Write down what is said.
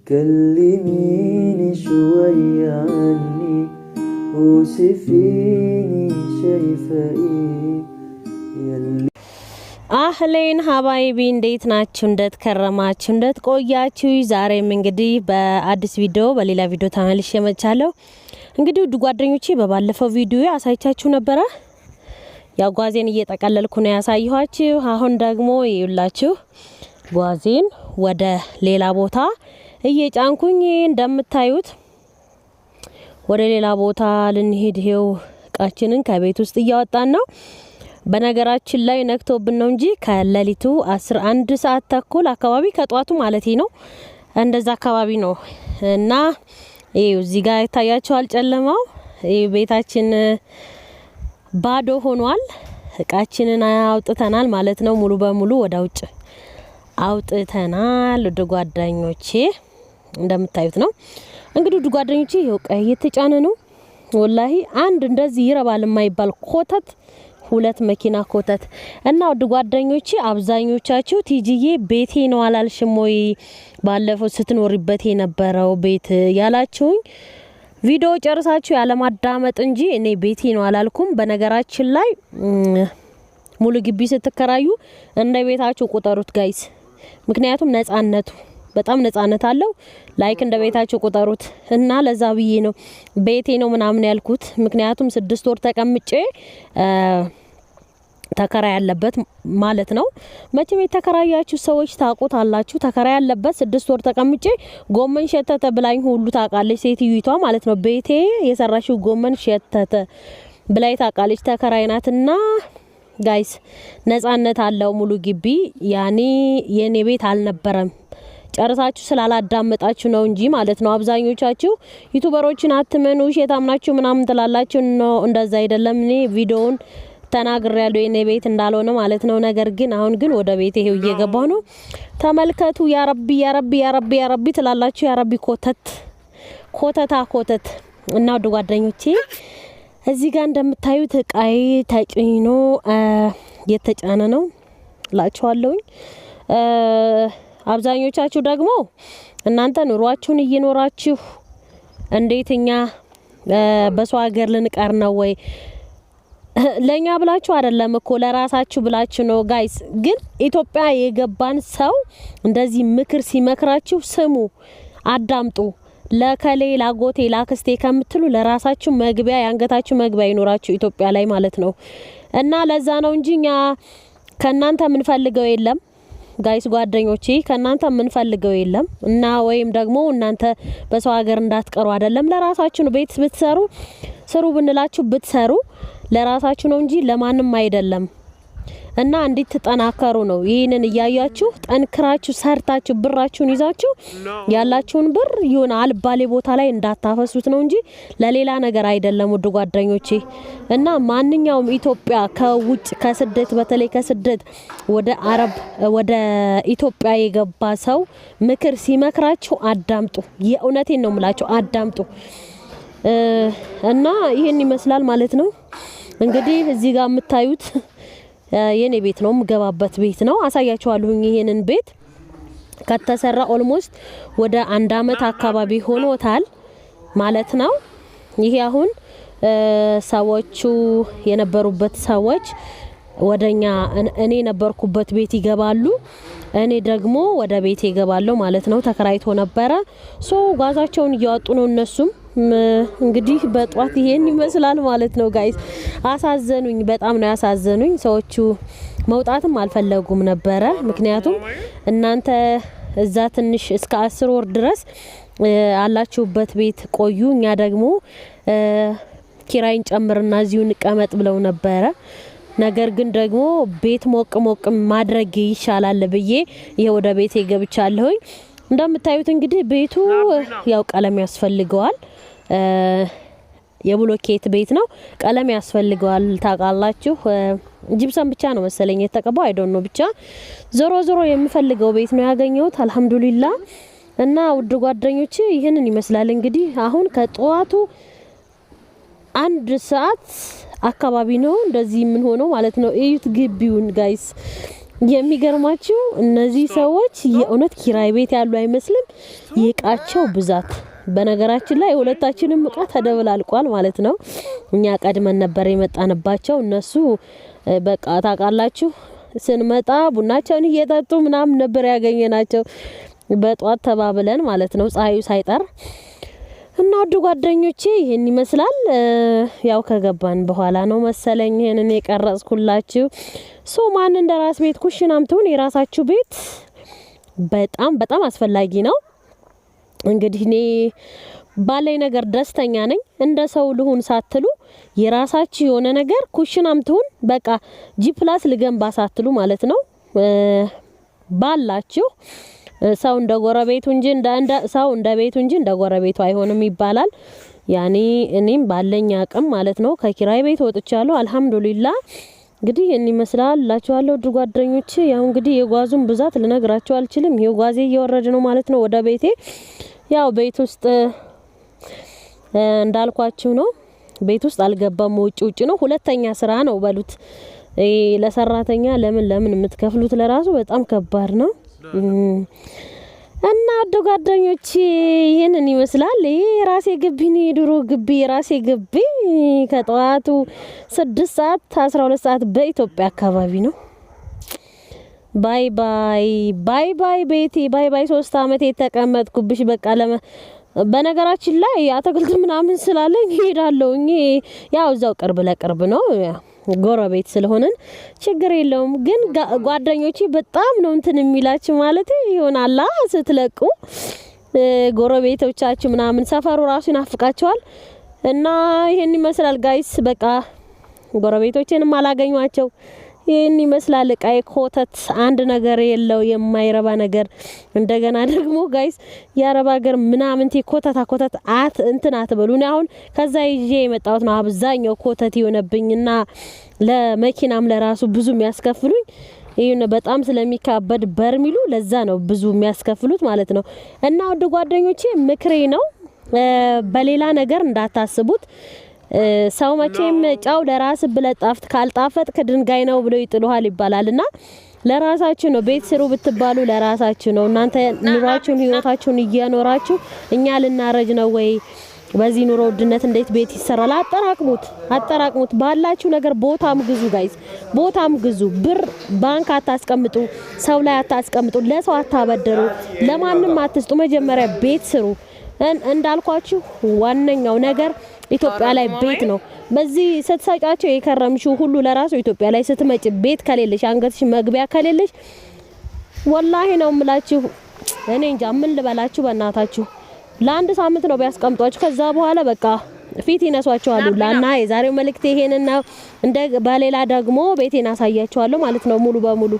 كلميني شوية عني وصفيني شايفة ايه يلي አህሌን ሀባይቢ እንዴት ናችሁ? እንዴት ከረማችሁ? እንዴት ቆያችሁ? ዛሬም እንግዲህ በአዲስ ቪዲዮ በሌላ ቪዲዮ ተመልሼ መጥቻለሁ። እንግዲህ ውድ ጓደኞቼ በባለፈው ቪዲዮ አሳይቻችሁ ነበር። ያው ጓዜን እየጠቀለልኩ ነው ያሳየኋችሁ። አሁን ደግሞ ይውላችሁ ጓዜን ወደ ሌላ ቦታ እየጫንኩኝ እንደምታዩት ወደ ሌላ ቦታ ልንሄድ ይሄው እቃችንን ከቤት ውስጥ እያወጣን ነው። በነገራችን ላይ ነክቶብን ነው እንጂ ከሌሊቱ 11 ሰዓት ተኩል አካባቢ ከጧቱ ማለት ነው እንደዛ አካባቢ ነው እና ይሄው እዚህ ጋር ይታያችኋል ጨለማው። ይሄ ቤታችን ባዶ ሆኗል። እቃችንን አውጥተናል ማለት ነው። ሙሉ በሙሉ ወደ ውጭ አውጥተናል ወደ ጓደኞቼ እንደምታዩት ነው። እንግዲህ ወደ ጓደኞቼ ይሄው ቀይ የተጫነ ነው። ወላሂ አንድ እንደዚህ ይረባል የማይባል ኮተት ሁለት መኪና ኮተት እና ወደ ጓደኞቼ አብዛኞቻችሁ ቲጂዬ ቤቴ ነው አላልሽም ወይ ባለፈው ስትኖርበት የነበረው ቤት ያላችሁኝ ቪዲዮ ጨርሳችሁ ያለማዳመጥ እንጂ እኔ ቤቴ ነው አላልኩም። በነገራችን ላይ ሙሉ ግቢ ስትከራዩ እንደ ቤታችሁ ቁጠሩት ጋይስ። ምክንያቱም ነፃነቱ በጣም ነፃነት አለው። ላይክ እንደ ቤታችሁ ቁጠሩት እና ለዛ ብዬ ነው ቤቴ ነው ምናምን ያልኩት። ምክንያቱም 6 ወር ተቀምጬ ተከራይ ያለበት ማለት ነው። መቼም የተከራያችሁ ሰዎች ታውቁት አላችሁ። ተከራይ ያለበት 6 ወር ተቀምጬ ጎመን ሸተተ ብላኝ ሁሉ ታውቃለች ሴትዮይቷ ማለት ነው። ቤቴ የሰራሽው ጎመን ሸተተ ብላይ ታውቃለች። ተከራይ ናትና ጋይስ ነፃነት አለው ሙሉ ግቢ። ያኔ የኔ ቤት አልነበረም። ጨርሳችሁ ስላላዳመጣችሁ ነው እንጂ ማለት ነው። አብዛኞቻችሁ ዩቲዩበሮችን አትመኑ ሸታምናችሁ ምናምን ትላላችሁ ነው። እንደዛ አይደለም። እኔ ቪዲዮውን ተናግሬያለሁ የኔ ቤት እንዳልሆነ ማለት ነው። ነገር ግን አሁን ግን ወደ ቤት ይሄው እየገባሁ ነው። ተመልከቱ። ያ ረቢ ያ ረቢ ያ ረቢ ያ ረቢ ትላላችሁ። ያ ረቢ ኮተት እና ወደ ጓደኞቼ እዚህ ጋር እንደምታዩት እቃይ ተጭኖ የተጫነ ነው ላችኋለሁ። አብዛኞቻችሁ ደግሞ እናንተ ኑሯችሁን እየኖራችሁ እንዴትኛ በሰው ሀገር ልንቀር ነው ወይ? ለኛ ብላችሁ አይደለም እኮ ለራሳችሁ ብላችሁ ነው ጋይስ። ግን ኢትዮጵያ የገባን ሰው እንደዚህ ምክር ሲመክራችሁ ስሙ፣ አዳምጡ። ለከሌ ላጎቴ ላክስቴ ከምትሉ ለራሳችሁ መግቢያ ያንገታችሁ መግቢያ ይኖራችሁ ኢትዮጵያ ላይ ማለት ነው። እና ለዛ ነው እንጂኛ ከናንተ ምን ፈልገው የለም ጋይስ ጓደኞቼ፣ ከናንተ ምን ፈልገው የለም። እና ወይም ደግሞ እናንተ በሰው ሀገር እንዳትቀሩ አይደለም ለራሳችሁ ነው። ቤት ብትሰሩ ስሩ ብንላችሁ ብትሰሩ ለራሳችሁ ነው እንጂ ለማንም አይደለም። እና እንዴት ተጠናከሩ ነው። ይሄንን እያያችሁ ጠንክራችሁ ሰርታችሁ ብራችሁን ይዛችሁ ያላችሁን ብር ይሁን አልባሌ ቦታ ላይ እንዳታፈሱት ነው እንጂ ለሌላ ነገር አይደለም ውድ ጓደኞቼ። እና ማንኛውም ኢትዮጵያ ከውጭ ከስደት በተለይ ከስደት ወደ አረብ ወደ ኢትዮጵያ የገባ ሰው ምክር ሲመክራችሁ አዳምጡ። የእውነቴን ነው የምላችሁ አዳምጡ። እና ይሄን ይመስላል ማለት ነው። እንግዲህ እዚህ ጋር የምታዩት የኔ ቤት ነው የምገባበት ቤት ነው። አሳያችኋለሁ። ይሄንን ቤት ከተሰራ ኦልሞስት ወደ 1 አመት አካባቢ ሆኖታል ማለት ነው። ይሄ አሁን ሰዎቹ የነበሩበት ሰዎች ወደኛ እኔ ነበርኩበት ቤት ይገባሉ፣ እኔ ደግሞ ወደ ቤት ይገባለሁ ማለት ነው። ተከራይቶ ነበረ ጓዛቸውን እያወጡ ነው እነሱም እንግዲህ በጧት ይሄን ይመስላል ማለት ነው ጋይስ። አሳዘኑኝ፣ በጣም ነው ያሳዘኑኝ። ሰዎቹ መውጣትም አልፈለጉም ነበረ። ምክንያቱም እናንተ እዛ ትንሽ እስከ 10 ወር ድረስ አላችሁበት ቤት ቆዩ፣ እኛ ደግሞ ኪራይን ጨምርና እዚሁ እንቀመጥ ብለው ነበረ። ነገር ግን ደግሞ ቤት ሞቅ ማድረግ ይሻላል ብዬ ይሄ ወደ ቤት ገብቻለሁኝ። እንደምታዩት እንግዲህ ቤቱ ያው ቀለም ያስፈልገዋል። የብሎኬት ቤት ነው፣ ቀለም ያስፈልገዋል ታውቃላችሁ። ጂፕሰም ብቻ ነው መሰለኝ የተቀባው አይ ዶንት ኖ። ብቻ ዞሮ የምፈልገው ቤት ነው ያገኘሁት አልহামዱሊላህ። እና ውድ ጓደኞቼ ይሄንን ይመስላል እንግዲህ አሁን ከጧቱ 1 ሰዓት አካባቢ ነው እንደዚህ ምን ሆኖ ማለት ነው። እዩት ግቢውን ጋይስ የሚገርማችሁ እነዚህ ሰዎች የእውነት ኪራይ ቤት ያሉ አይመስልም የቃቸው ብዛት። በነገራችን ላይ ሁለታችንም እቃ ተደብላልቋል ማለት ነው። እኛ ቀድመን ነበር የመጣንባቸው። እነሱ በቃ ታውቃላችሁ ስንመጣ ቡናቸውን እየጠጡ ምናምን ነበር ያገኘናቸው በጧት ተባብለን ማለት ነው ፀሐዩ ሳይጠር እና ወደ ጓደኞቼ ይሄን ይመስላል። ያው ከገባን በኋላ ነው መሰለኝ ይሄንን የቀረጽኩላችሁ። ማን እንደራስ ቤት ኩሽናም ትሁን የራሳችሁ ቤት በጣም በጣም አስፈላጊ ነው። እንግዲህ እኔ ባለኝ ነገር ደስተኛ ነኝ። እንደ ሰው ልሁን ሳትሉ የራሳችሁ የሆነ ነገር ኩሽናም ትሁን በቃ ጂ+ ልገንባ ሳትሉ ማለት ነው ባላችሁ ሰው እንደ ጎረቤቱ እንጂ ሰው እንደ ቤቱ እንጂ እንደ ጎረቤቱ አይሆንም ይባላል። ያኔ እኔም ባለኝ አቅም ማለት ነው ከኪራይ ቤት ወጥቻለሁ አልহামዱሊላህ። እንግዲህ እኔ መስላል ላችኋለሁ ድር ጓደኞቼ። ያው እንግዲህ የጓዙን ብዛት ልነግራችሁ አልችልም። ይሄው ጓዜ እየወረደ ነው ማለት ነው ወደ ቤቴ። ያው ቤት ውስጥ እንዳልኳችሁ ነው ቤት ውስጥ አልገባም ውጭ ነው። ሁለተኛ ስራ ነው በሉት። ለሰራተኛ ለምን የምትከፍሉት ለራሱ በጣም ከባድ ነው። እና ጓደኞቼ ይሄንን ይመስላል። ይሄ ራሴ ግቢ ነው የድሮ ግቢ ራሴ ግቢ ከጠዋቱ 6 ሰዓት 12 ሰዓት በኢትዮጵያ አካባቢ ነው። ባይ ባይ ቤቴ ባይ 3 አመት የተቀመጥኩብሽ በቃ በነገራችን ላይ አትክልት ምናምን ስላለኝ እሄዳለሁ። ያው እዛው ቅርብ ለቅርብ ነው ጎረቤት ስለሆነን ችግር የለውም። ግን ጓደኞቼ በጣም ነው እንትን የሚላችሁ ማለት ይሆናል ስትለቁ ጎረቤቶቻችሁ ምናምን ሰፈሩ ራሱ ይናፍቃቸዋል። እና ይሄን ይመስላል ጋይስ። በቃ ጎረቤቶቼንም አላገኟቸው ይሄን ይመስላል። ቃይ ኮተት አንድ ነገር የለው የማይረባ ነገር። እንደገና ደግሞ ጋይስ የአረብ ሀገር ምናምን ኮተታ እንትን አትበሉኝ። አሁን ከዛ ይዤ የመጣሁት ነው አብዛኛው ኮተት ይሆነብኝና ለመኪናም ለራሱ ብዙ የሚያስከፍሉኝ ይሄን በጣም ስለሚካበድ በርሚሉ ለዛ ነው ብዙ የሚያስከፍሉት ማለት ነው። እና ወደ ጓደኞቼ ምክሬ ነው በሌላ ነገር እንዳታስቡት። ሰው መቼም ጫው ለራስ ብለጣፍት ካልጣፈጥክ ድንጋይ ነው ብሎ ይጥሉሃል ይባላልና ለራሳችሁ ነው። ቤት ስሩ ብትባሉ ለራሳችሁ ነው። እናንተ ኑሯችሁን ህይወታችሁን እየኖራችሁ እኛ ልናረጅ ነው ወይ? በዚህ ኑሮ ውድነት እንዴት ቤት ይሰራል? አጠራቅሙት ባላችሁ ነገር ቦታም ግዙ ጋይስ፣ ቦታም ግዙ። ብር ባንክ አታስቀምጡ፣ ሰው ላይ አታስቀምጡ፣ ለሰው አታበደሩ፣ ለማንም አትስጡ። መጀመሪያ ቤት ስሩ። እንዳልኳችሁ ዋነኛው ነገር ኢትዮጵያ ላይ ቤት ነው። በዚህ ስትሰጫቸው የከረምሽው ሁሉ ለራሱ ኢትዮጵያ ላይ ስትመጪ ቤት ከሌለሽ አንገትሽ መግቢያ ከሌለሽ ወላሂ ነው የምላችሁ። እኔ እንጃ ምን ልበላችሁ በእናታችሁ። ለአንድ ሳምንት ነው ቢያስቀምጧችሁ ከዛ በኋላ በቃ ፊት ይነሷቸዋል። ላና የዛሬው መልእክት ይሄንና እንደ በሌላ ደግሞ ቤቴን አሳያችኋለሁ ማለት ነው ሙሉ በሙሉ